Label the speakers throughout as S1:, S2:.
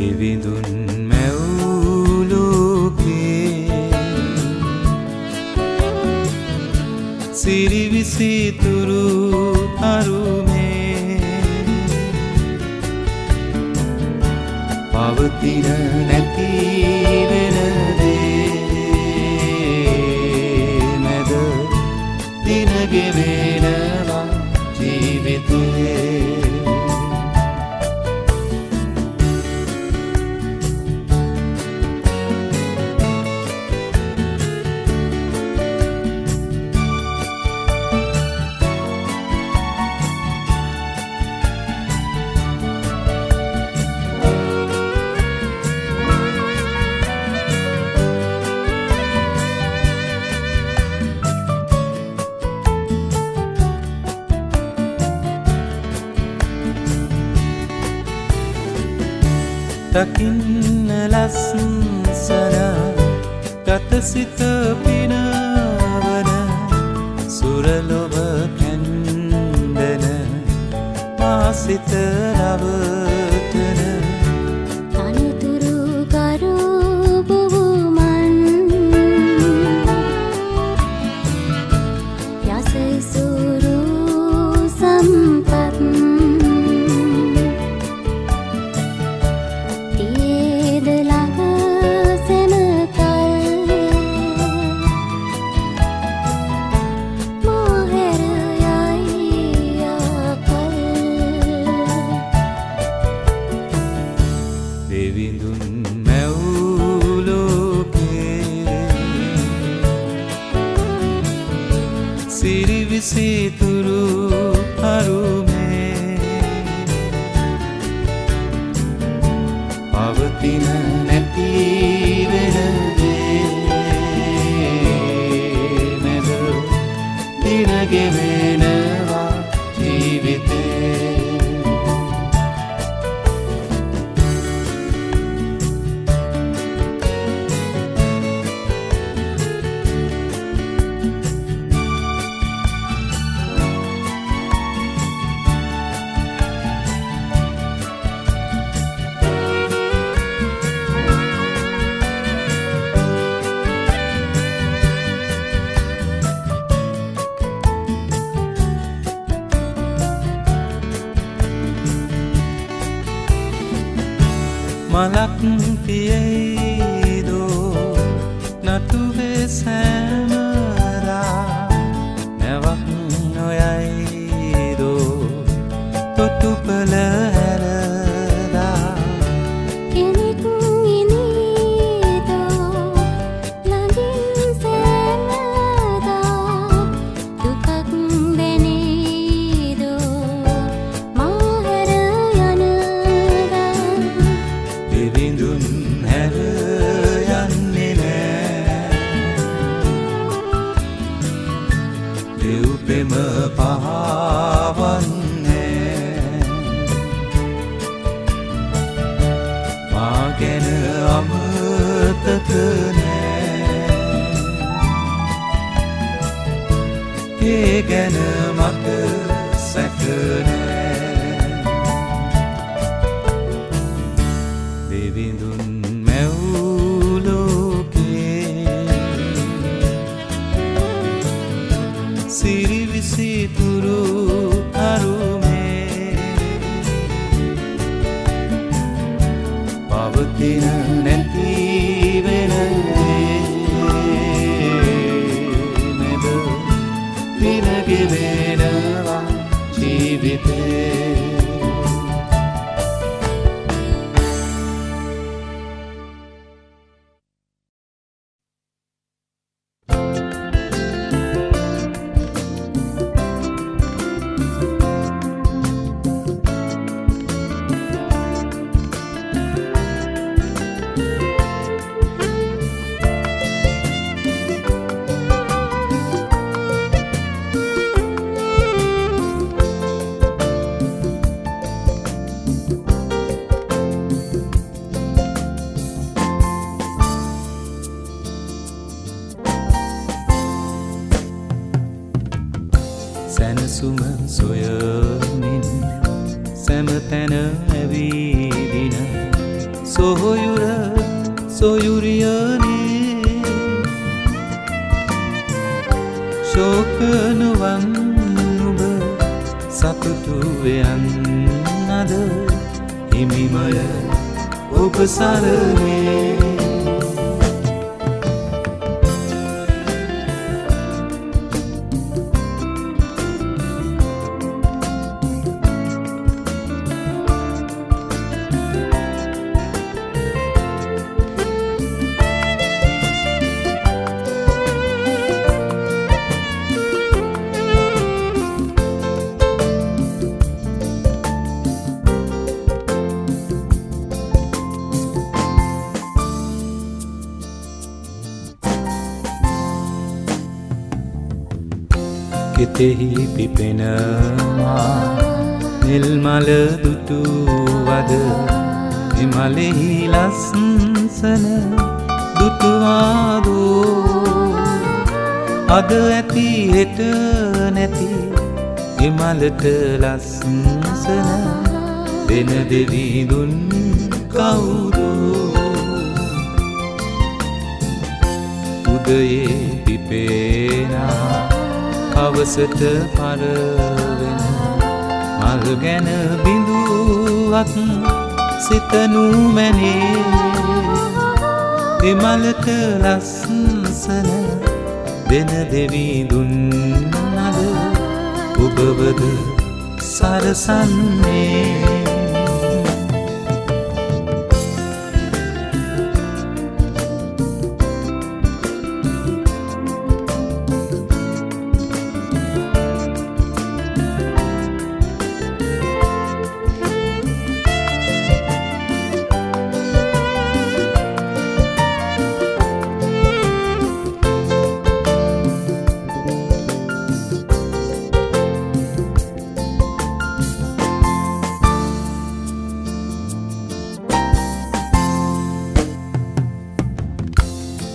S1: දෙවිඳුන් මැවුලෝකේ සිරිවිසිතුරු අරුමේ පවතින නැති වෙන දේ මැද දින ගෙවෙනවා ජීවිතේ දකින්න ලස්සන ගතසිත පිනවන සුරලොව කැන්දන මාසිත රවටන
S2: තනතුරු කරුබුවමන් යසයිසුරු සම්පත්
S1: සිරිවිසිතුරු අරුමේ පවතින නැති වෙන දේ මැද දින ගෙවෙනවා ජීවිතේ මලක් පියයිදෝ නටුවේ සෑමරා නැවක් නොයයිදෝ තොටුපල හැරලා
S2: කෙනෙක් ඉනීදෝ ළඟින් සෑමදා දුකක් දැනීදෝ මා හැර යනවා
S1: දෙවිඳුන් හැර යන්නේ නෑ දෙව් පෙම පහවන්නේ මා ගැන අමතක නෑ ඒ ගැන මට සැක නෑ දෙවිඳුන් මැවුලෝකේ සිරිවිසිතුරු අරුමේ පවතින නැති වෙන දේ මැද දින ගෙවෙනවා ජීවිතේ සැනසුම සොයමින් සෑම තැන ඇවිදින සොහොයුර සොයුරියනේ ශෝකනුවන් නුඹ සතුටු වෙයන්නද හිමිමය ඔබ සරණේ කෙතෙහි පිපෙනවා නිල් මල දුටුවද එමලෙහි ලස්සන දුටුවාදෝ අද ඇති හෙට නැති එමලට ලස්සන දෙන දෙවිඳුන් කවුදෝ උදයේ පිපෙනා හවසට පරවෙන මල් ගැන බිඳුවක් සිතනු මැනේ එමලට ලස්සන දෙන දෙවිඳුන් අද ඔබවද සරසන්නේ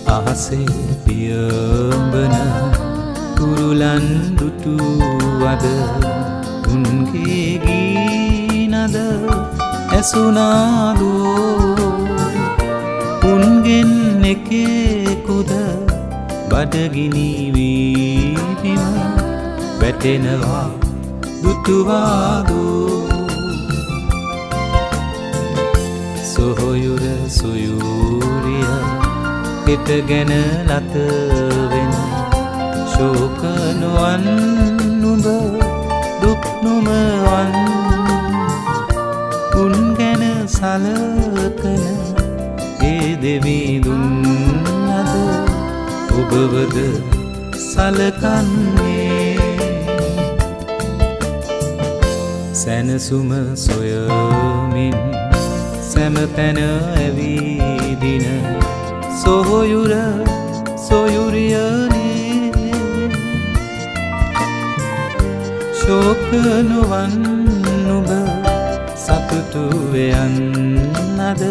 S1: අහසේ පියඹන කුරුලන් දුටුවද උන්ගේ ගීනද ඇසුනාදෝ උන්ගෙන් එකෙකුද බඩගිනි වීදිම වැටෙනවා දුටුවාදෝ සොහොයුර සොයුරිය හිත ගැන ලත වෙන ශෝක නොවන් නුඹ දුක් නොමවන් උන් ගැන සලකන ඒ දෙවිඳුන් අද ඔබවද සලකන්නේ සැනසුම සොයමින් සැම පැන ඇවිදින සොහොයුර සොයුරියනේ ශෝක නොවන් නුඹ සතුටු වෙයන්නද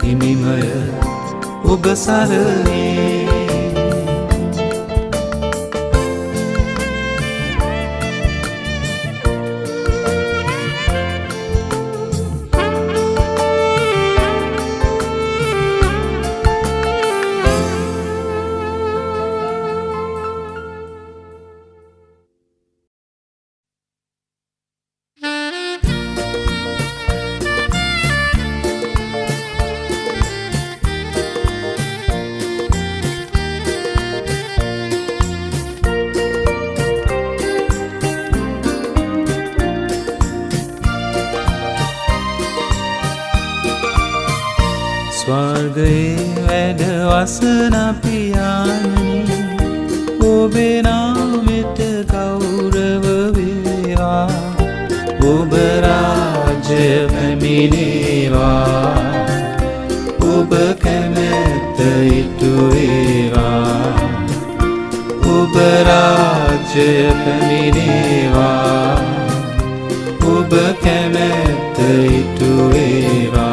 S1: හිමිමය ඔබ සරණේ ස්වර්ගයේ වැඩ වසන පියාණනි ඔබේ නාමයට ගෞරව වේවා ඔබ රාජ්‍ය පැමිණේවා ඔබ කැමැත්ත ඉටු වේවා ඔබ රාජ්‍ය පැමිණේවා ඔබ කැමැත්ත ඉටු වේවා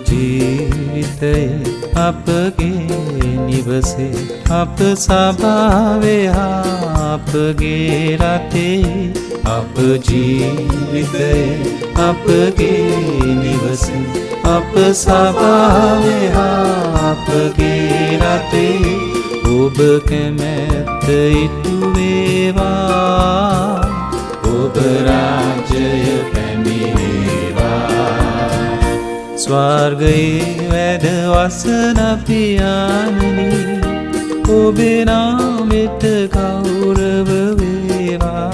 S1: ජීවිතය අපගේ නිවසේ අප සභාවේ අපගේ රටේ අප ජීවිතය අපගේ නිවසේ අප සභාවේ අපගේ රටේ ඔබ කැමැත්ත ඉටු වේවා ඔබ රාජ්‍යය පැමිණේවා ස්වර්ගයේ වැඩ වසන පියාණනි ඔබේ නාමයට ගෞරව වේවා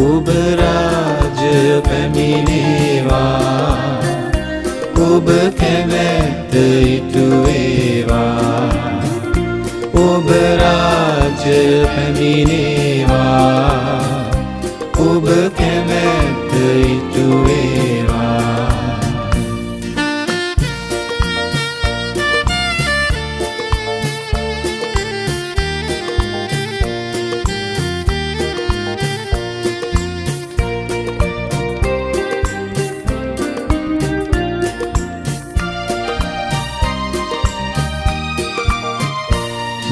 S1: ඔබ රාජ්‍යය පැමිණේවා ඔබ කැමැත්ත ඉටු වේවා ඔබ රාජ්‍යය පැමිණේවා ඔබ කැමැත්ත ඉටු වේවා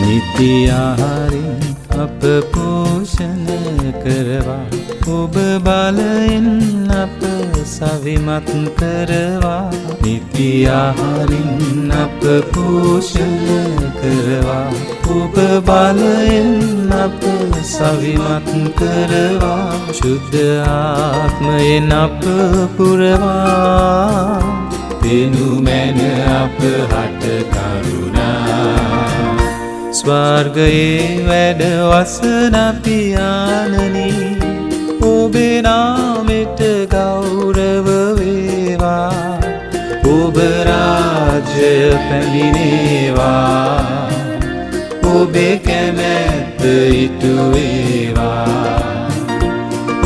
S1: නිත්‍ය ආහාරයෙන් අප පෝෂණ කරවා ඔබ බලයෙන් අප සවිමත් කරවා නිත්‍ය ආහාරයෙන් අප පෝෂණ කරවා ඔබ බලයෙන් අප සවිමත් කරවා ශුද්ධ ආත්මයෙන් අප පුරවා දෙනු මැන අප හට කරුණා ස්වර්ගයේ වැඩ වසන පියාණනි ඔබේ නාමයට ගෞරව වේවා ඔබ රාජ්‍යය පැමිණේවා ඔබේ කැමැත්ත ඉටු වේවා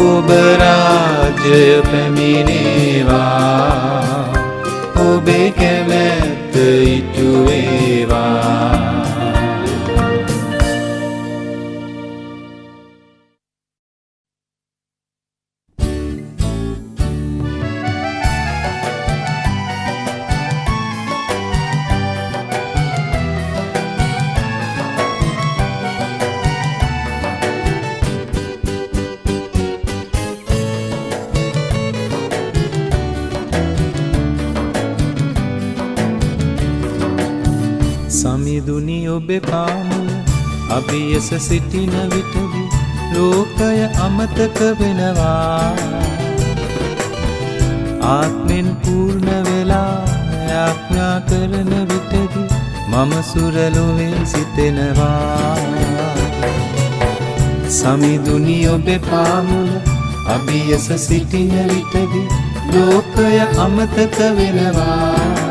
S1: ඔබ රාජ්‍යය පැමිණේවා ඔබේ කැමැත්ත ඉටු වේවා සමිඳුනි ඔබේ පාමුල අභියස සිටින විටදී ලෝකය අමතක වෙනවා ආත්මෙන් පූර්ණ වෙලා යාඥා කරන විටදී මම සුරලොවේ සිතෙනවා සමිඳුනි ඔබේ පාමුල අභියස සිටින විටදී ලෝකය අමතක වෙනවා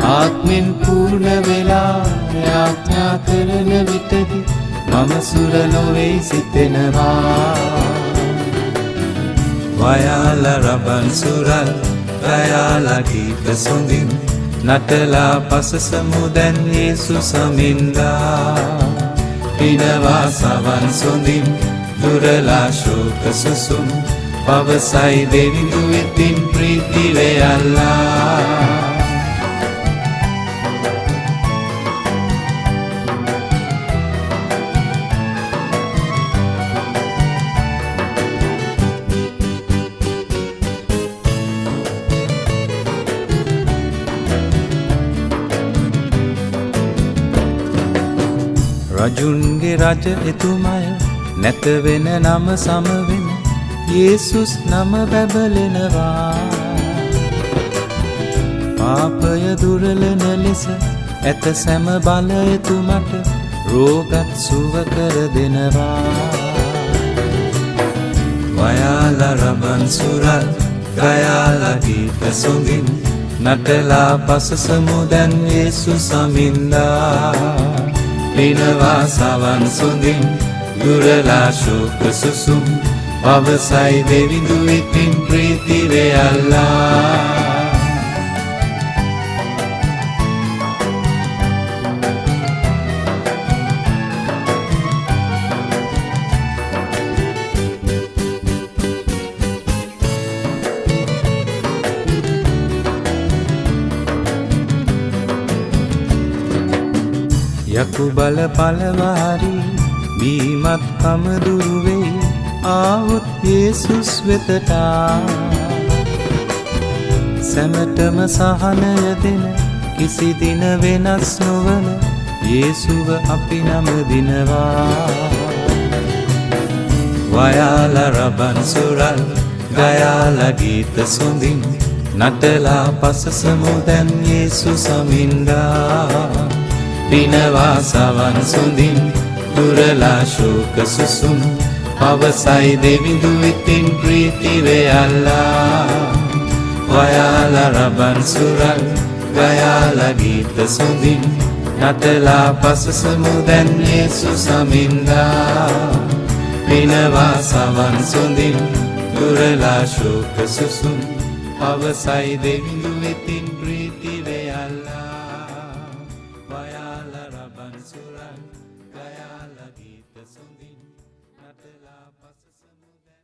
S1: ආත්මෙන් පූර්ණ වෙලා යාඥා කරන විටදී මම සුරලොවේ සිතෙනවා වයාල රබන් සුරල් ගයාල ගීත සොඳින් නටලා පසසමු දැන් යේසු සමින්දා පිනවා සවන් සොඳින් දුරලා ශෝක සුසුම් පවසයි දෙවිඳු වෙතින් ප්‍රීති වේයල්ලා රජුන්ගේ රජ එතුමය නැත වෙන නම සමවෙන යේසුස් නම බැබලෙනවා පාපය දුරලන ලෙස ඇත සැම බල එතුමට රෝගත් සුව කර දෙනවා වයාල රබන් සුරල් ගයාල ගීත සොඳින් නටලා පසසමු දැන් යේසු සමින්දා පිනවා සවන් සොඳින් දුරලා ශෝක සුසුම් පවසයි දෙවිඳු වෙතින් ප්‍රීති වේයල්ලා යකු බල පලවාරි බීමත් කම දුරුවෙයි ආවොත් යේසුස් වෙතටා සැමටම සහනය දෙන කිසි දින වෙනස් නොවන යේසුව අපි නම දිනවා වයාල රබන් සුරල් ගයාල ගීත සොඳින් නටලා පසසමු දැන් යේසුස් සමින්දා පිනවා සවන් සොඳින් දුරලා ශෝක සුසුම් පවසයි දෙවිඳු ඉතින් ප්‍රීති වෙයල්ලා වයාල රබන් සුරල් ගයාල ගීත සොඳින් නටලා පසසමු දැන් යේසුස් සමින්දා පිනවා සවන් සොඳින් දුරලා ශෝක සුසුම් පවසයි දෙවිඳු වෙතින් ප්‍රීති වෙයල්ලා වයාල රබන් සුරල් ගයාල ගීත සොඳින් නටලා පසසමු දැන්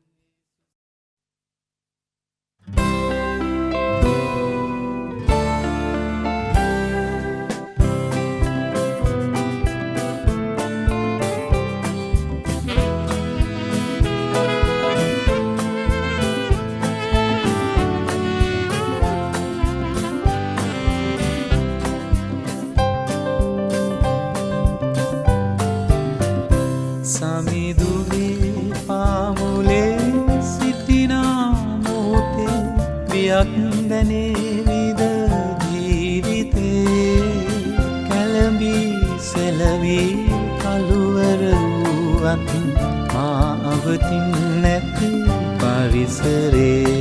S1: සමිඳුගේ පාමුලේ සිටිනා මොහොතේ වියක් දැනේවිද ජීවිතේ කැළඹී සෙලවී කළුවර වූවත් මා අවතින් නැති පරිසරේ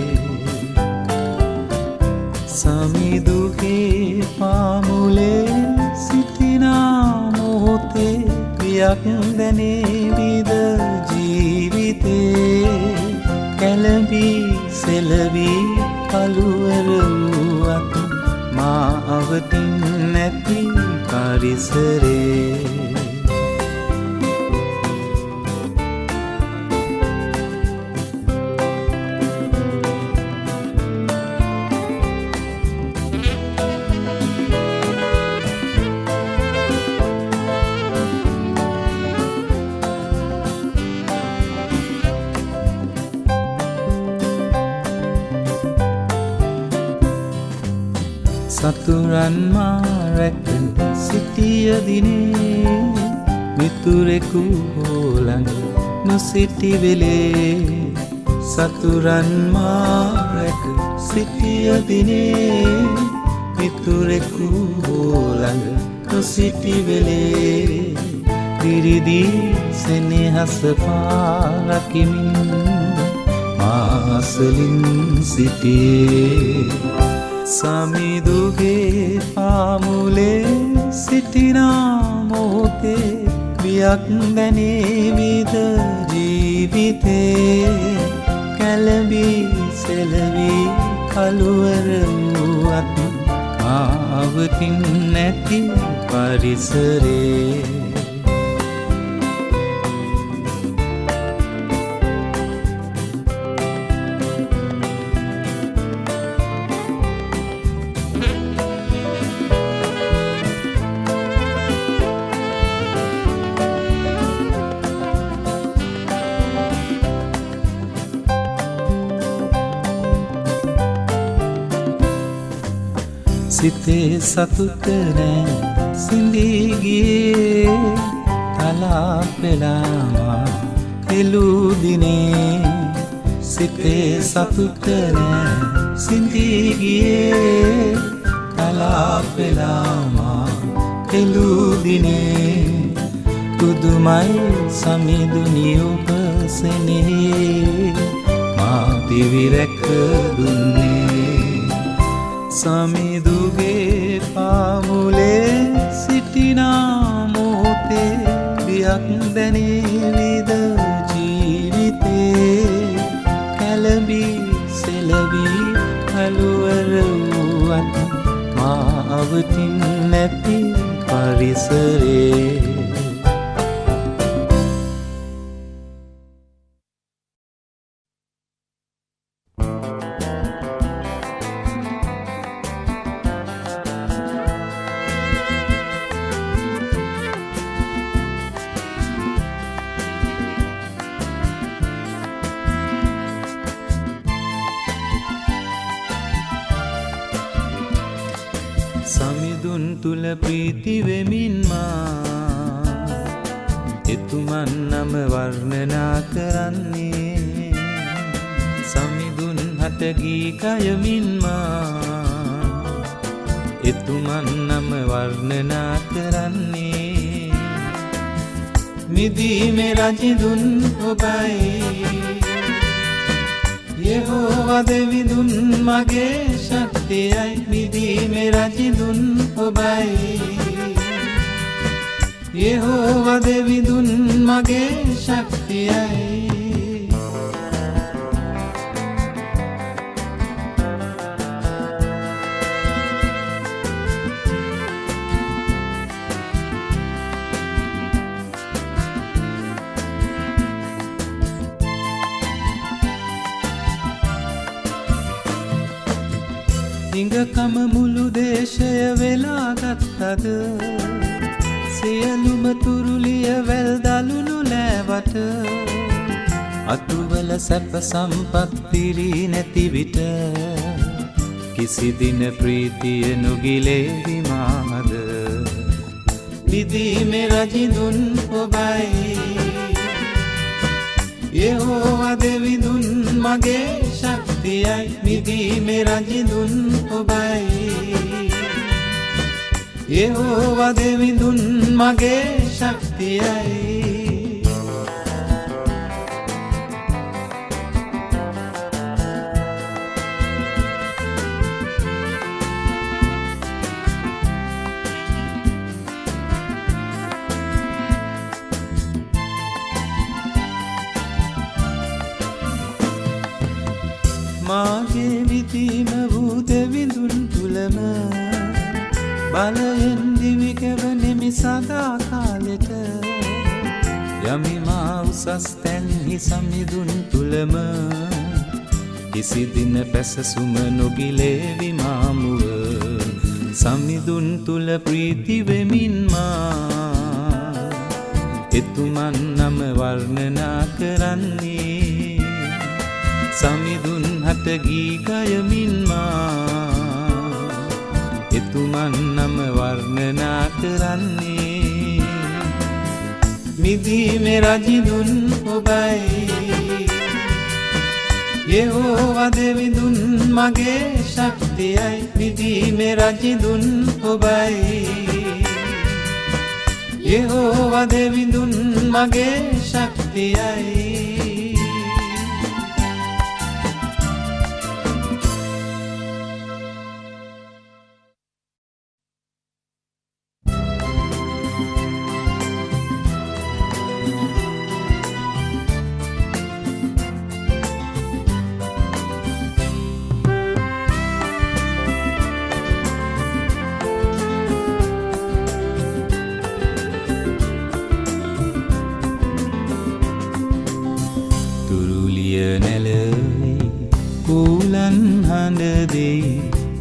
S1: සමිඳුගේ පාමුලේ සිටිනා මොහොතේ වියක් දැනේවිද ජීවිතේ කැළඹී සෙලවී කළුවර වූවත් මා අවතින් නැති පරිසරේ සතුරන් මා රැක සිටිය දිනේ මිතුරෙකු හෝලඟ නොසිටි වෙලේ සතුරන් මා රැක සිටිය දිනේ මිතුරෙකු හෝලඟ නොසිටි වෙලේ දිරිදී සෙනෙහස පාරකිමින් මාසලින් සිටියේ සමිඳුගේ පාමුලේ සිටිනා මොහොතේ වියක් දැනේවිද ජීවිතේ කැළඹී සෙලවී කළුවර වූවත් ආවතින් නැති පරිසරේ සිතේ සතුට නෑ සිඳී ගියේ කලාප වෙලාමා හෙළූ දිනේ සිතේ සතුට නෑ සිඳී ගියේ කලාප වෙලාමා හෙළූ දිනේ පුදුමයි සමිඳුනි ඔබ සෙනෙහේ මා දිවිරැක දුන්නේ සමිඳුගේ පාමුලේ සිටිනා මොහොතේ වියක් දැනේවිද ජීවිතේ කැළඹී සෙලවී කළුවර වූවත් මා අවතින් නැති පරිසරේ තුල ප්‍රීති වෙමින් මා එතුමන් නම වර්ණනා කරන්නේ සමිඳුන් හට ගී කයමින් මා එතුමන් නම වර්ණනා කරන්නේ මිදීමේ රජිඳුන් ඔබයි යෙහෝවා දෙවිඳුන් මගේ ශක්තියයි මිදීමේ රජිඳුන් ඔබයි යෙහෝවා දෙවිඳුන් මගේ ශක්තියයි හිඟකම මුළු දේශය වෙලා ගත්තද සියලුම තුරුලිය වැල් දලුණු ලෑවට අතුවල සැප සම්පත් පිරී නැති විට කිසි දින ප්‍රීතිය නොගිලේවි මාද මිදීමේ රජිඳුන් ඔබයි යෙහෝවා දෙවිඳුන් මගේ ශක්තියයි මිදීමේ රජිඳුන් ඔබයි යෙහෝවා දෙවිඳුන් මගේ ශක්තියයි මාගේ විදීම වූ දෙවිඳුන් තුලම බලයෙන් දිවි ගෙවනෙමි සදා කාලෙට යමි මා උසස් තැන්හි සමිඳුන් තුලම කිසි දින පැසසුම නොගිලේවි මාමුව සමිඳුන් තුල ප්‍රීති වෙමින් මා එතුමන් නම වර්ණනා කරන්නේ සමිඳුන් හට ගී ගයමින් මා එතුමන් නම වර්ණනා කරන්නේ මිදීමේ රජිඳුන් ඔබයි යෙහෝවා දෙවිඳුන් මගේ ශක්තියයි මිදීමේ රජිඳුන් ඔබයි යෙහෝවා දෙවිඳුන් මගේ ශක්තියයි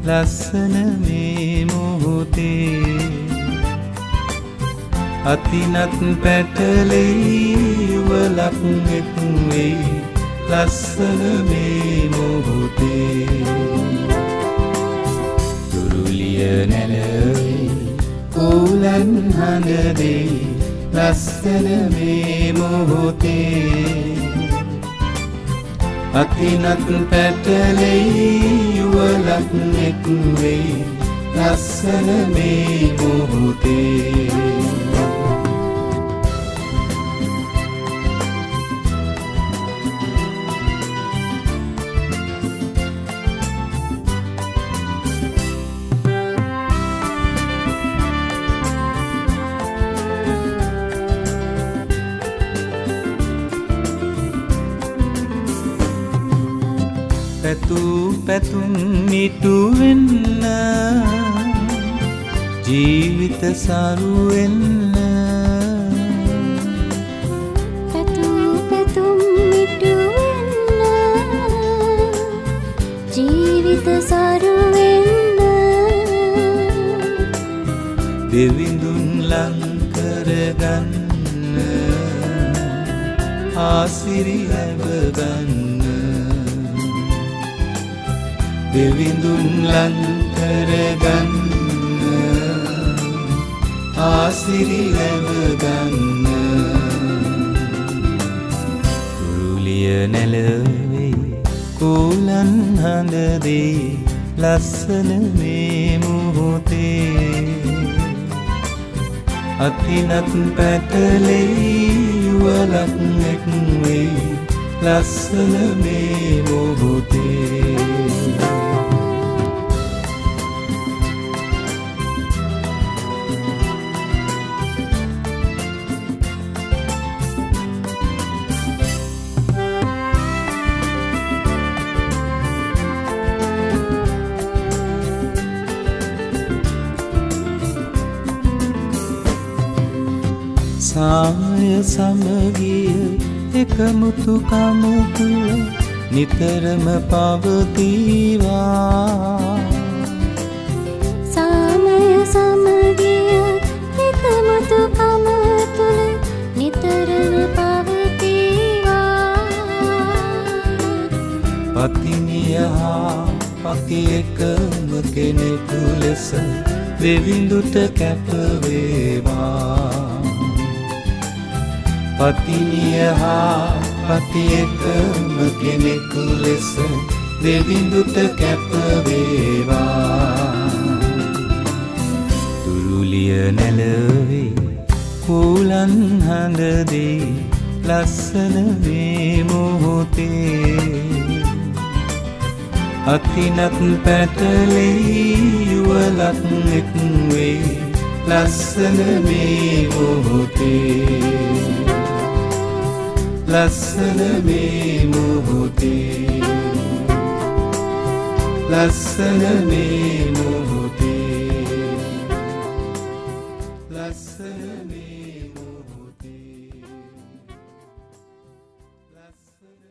S1: ලස්සන මේ මොහොතේ අතිනත් පැටලෙයි වලක් එක් වෙයි ලස්සන මේ මොහොතේ දුරුලිය නැලෙයි කෝලන් හඬේ ලස්සන මේ මොහොතේ අතිනත් පැටලෙයි යුවලක් එක් වෙයි ලස්සන මේ මොහොතේ පැතුම් මිටු වෙන්න ජීවිත සරු වෙන්න
S2: පැතුම් මිටු වෙන්න ජීවිත සරු වෙන්න
S1: දෙවිඳුන් ලං කරගන්න ආසිරි ලැබගන්න දෙවිඳුන් ලං කරගන්න ආසිරි ලැබගන්න කුරුලිය නැලවෙයි කෝලන් හඳදේ ලස්සන මේ මොහොතේ අතිනත් පැටලෙයි යුවලක් එක්වෙයි ලස්සන මේ මොහොතේ සාමය සමගිය එකමුතුකම තුළ නිතරම පවතිවා
S2: සාමය සමගිය එකමුතුකම තුළ නිතරම පවතිවා
S1: පතිනිය හා පති එකම කෙනෙකු ලෙස දෙවිඳුට කැපවේවා පතිනිය හා පති එකම කෙනෙකු ලෙස දෙවිඳුට කැපවේවා තුරුලිය නැලවෙයි කෝලන් හඳදේ ලස්සන මේ මොහොතේ අතිනත් පැටලෙයි යුවලක් එක්වෙයි ලස්සන මේ මොහොතේ ලස්සන මේ මොහොතේ ලස්සන මේ මොහොතේ ලස්සන මේ මොහොතේ ලස්සන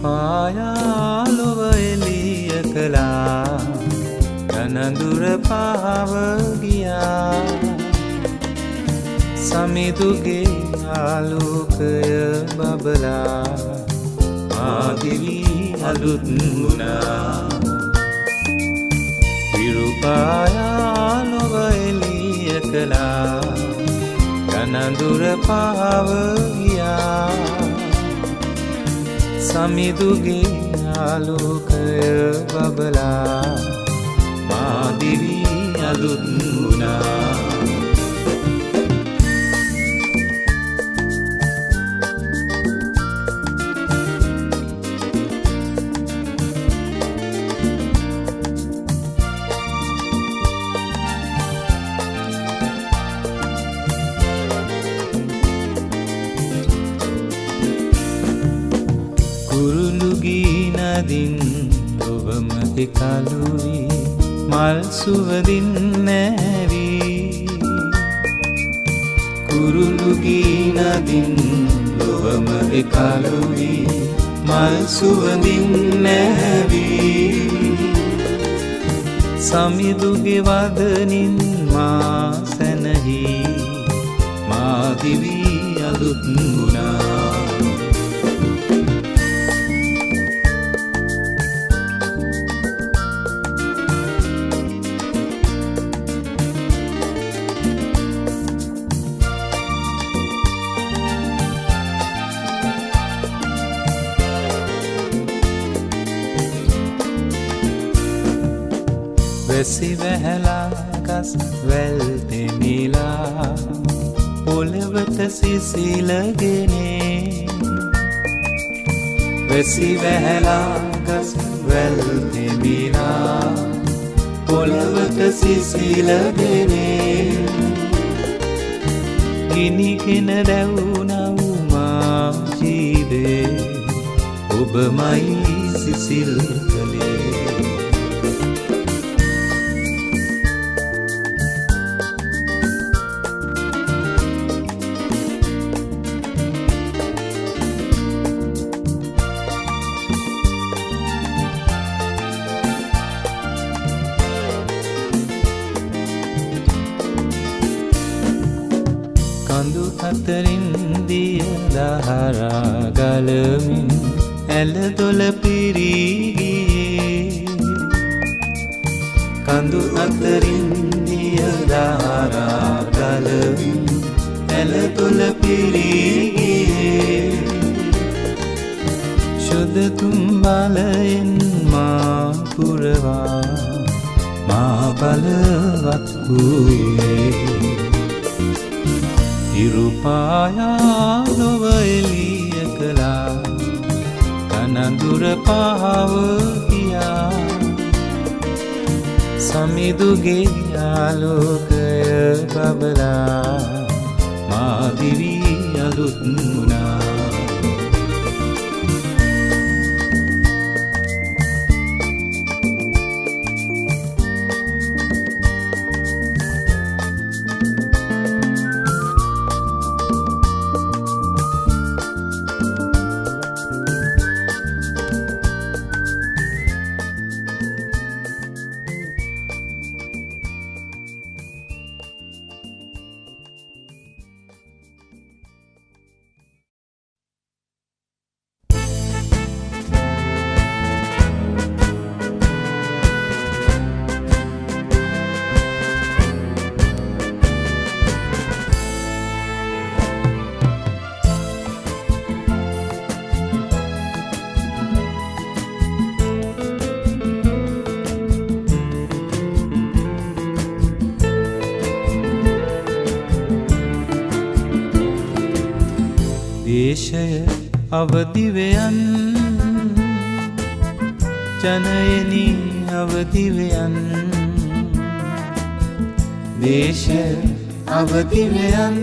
S1: පායා ලොව එළිය කළා කනඳුර පාව ගියා සමිඳුගේ ආලෝකය බබලා ආදිවි අලුත් වුණා පිරුපායා ලොව එළිය කළා කනඳුර පාව ගියා සමිඳුගේ ආලෝකය බබලා මාදිවි අලුත් වුණා නදින් ඔබම එකලුවී මල් සුවඳින් නැවී කුරුළුගී නදින් ඔබම එකලුවී මල් සුවඳින් නැවී සමිඳුගේ වදනින් මා සැනහි මාදිවි අලුත් වුණා වැසි වැහැලා ගස් වැල් තෙමිලා පොළවට සිසිලගෙනේ වැසි වැහැලා ගස් වැල් තෙමිලා පොළවට සිසිලගෙනේ ගිනිගෙන දැවුනවුමා ජීවේ ඔබමයි සිසිල් කළේ අතරින් දිය දහරා ගලමින් ඇල දොල පිරී ගියේ කඳු අතරින් දිය දහරා ගලමින් ඇල දොල පිරී ගියේ ශුද්ධ තුම් බලයෙන් මා පුරවා මා බලවත් වූයේ ඉරුපායා නොව එළිය කළා කනඳුර පහව කියා සමිඳුගේ ආලෝකය බබලා මා දිවි අලුත් වුණා දේශය අවදිවයන් ජනයනි අවදිවයන් දේශය අවදිවයන්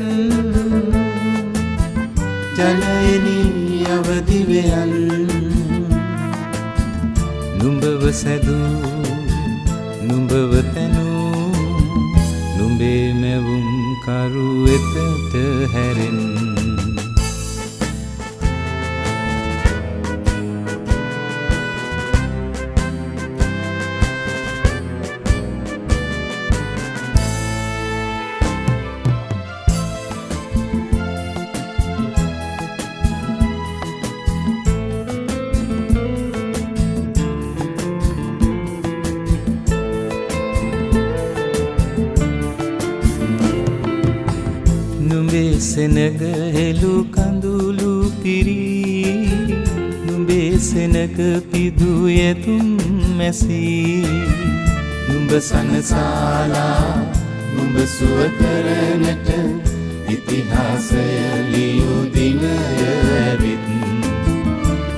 S1: ජනයනි අවදිවයන් නුඹව සැදූ නුඹව තැනූ නුඹේ මැවුම් කරු වෙතට හැරෙන් සෙනග හෙළු කඳුළු පිරී නුඹේ සෙනග පිදු යතුම් මැසී නුඹ සනසාලා නුඹ සුව කරනට ඉතිහාසය ලියූ දිනය ඇවිත්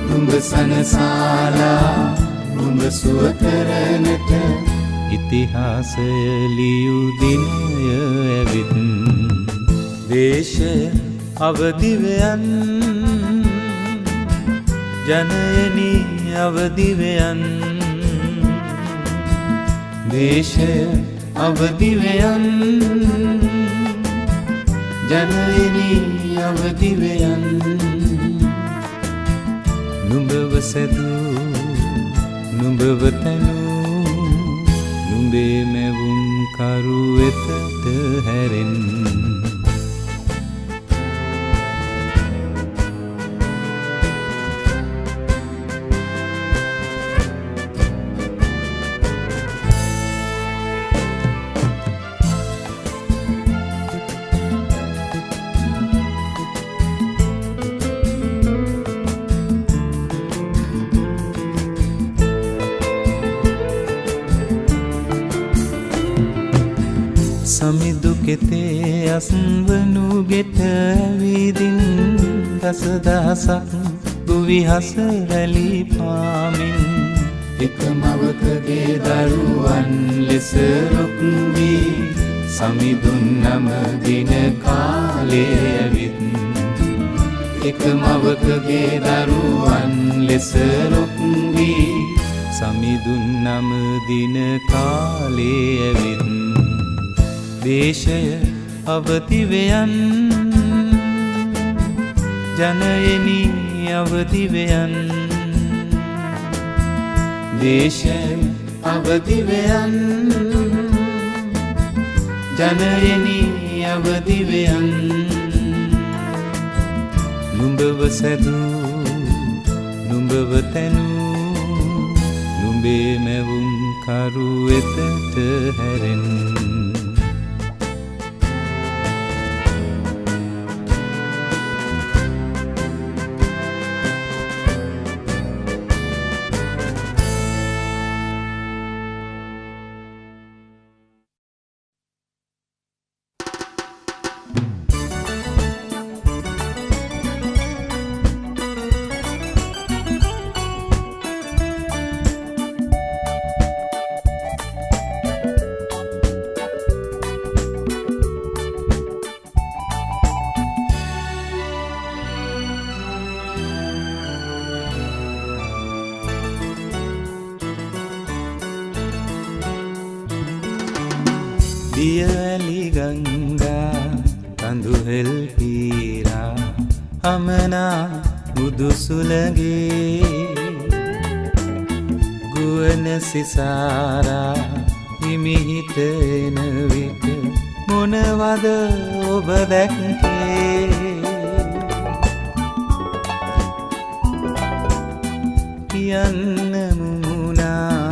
S1: නුඹ සනසාලා නුඹ සුව කරනට ඉතිහාසය ලියූ දිනය ඇවිත් දේශය අවදිවයන් ජනයනි අවදිවයන් දේශය අවදිවයන් ජනයනි අවදිවයන් නුඹව සැදූ නුඹව තැනූ නුඹේ මැවුම් කරු වෙතට හැරෙන් සමිඳු කෙතේ අස්වනු ගෙට ඇවිදින් දසදහසක් ගුවිහස රැලි පාමින් එක මවකගේ දරුවන් ලෙස රොක් වී සමිඳුන් නමදින කාලේ ඇවිත් එක මවකගේ දරුවන් ලෙස රොක් වී සමිඳුන් නමදින කාලේ ඇවිත් දේශය අවදිවයන් ජනයනි අවදිවයන් දේශය අවදිවයන් ජනයනි අවදිවයන් නුඹව සැදූ නුඹව තැනූ නුඹේ මැවුම් කරු වෙතට හැරෙන් දියඇලි ගංගා කඳුහෙල් පීරා අමනා මුදුසුලගේ ගුවන සිසාරා හිමිහිට එන විට මොනවද ඔබ දැක්කේ කියන්න මුමුණා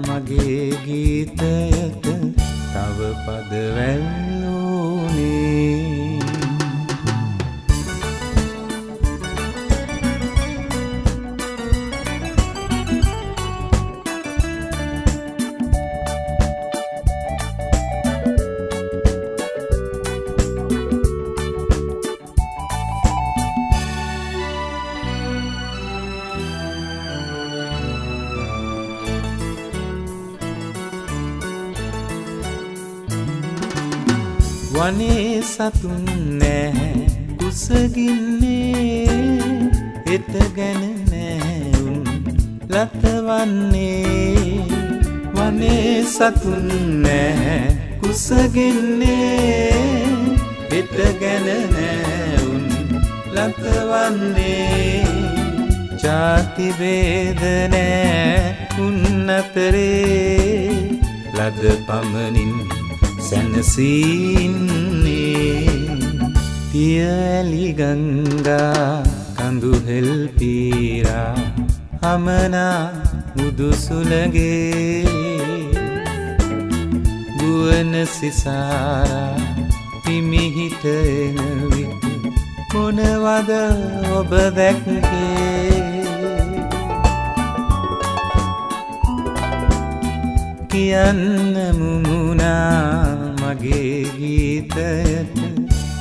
S1: මගේ ගීතයට තව පද වැල්ලෝනේ වනේ සතුන් නැහැ කුසගින්නේ එත ගැන නැවුන් ලතවන්නේ වනේ සතුන් නැහැ කුසගින්නේ එත ගැන නැවුන් ලතවන්නේ ජාති වේද නැහැ උන් අතරේ ලද පමණින් සැනසීන්නේ දියඇලි ගංගා කඳුහෙල් පීරා අමනා මුදුසුලගේ ගුවන සිසාරා හිමිහිට එන විට මොනවද ඔබ දැක්කේ කියන්න මුමුණා මගේ ගීතයට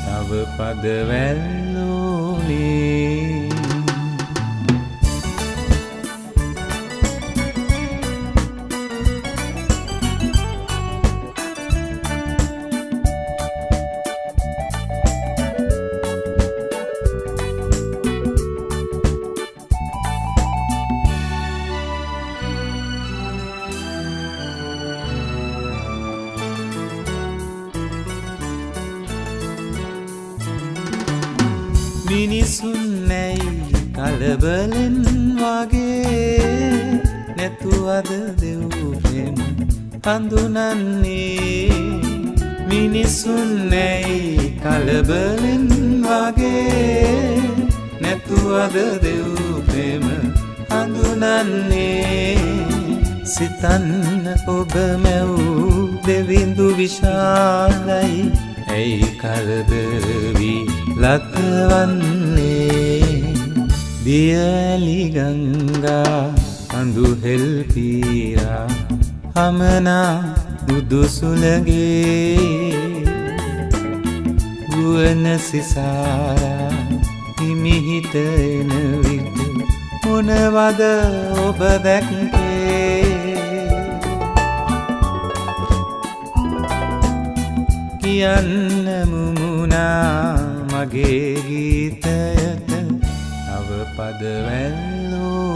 S1: තව පද වැල්ලෝනේ මිනිසුන් නැයි කලබලෙන් වගේ නැතුවද දෙව්පෙම් හඳුනන්නේ මිනිසුන් නැයි කලබලෙන් වගේ නැතුවද දෙව්පෙම් හඳුනන්නේ සිතන්න ඔබ මැව් දෙවිඳු විශාලයි ඇයි කරදවී ලතවන්නේ දියඇලි ගංගා කඳුහෙල් පීරා අමනා මුදුසුලගේ ගුවන සිසාරා හිමිහිට එන විට මොනවද ඔබ දැක්කේ කියන්න මුමුණා මගේ ගීතයට තව පද වැල්ලෝ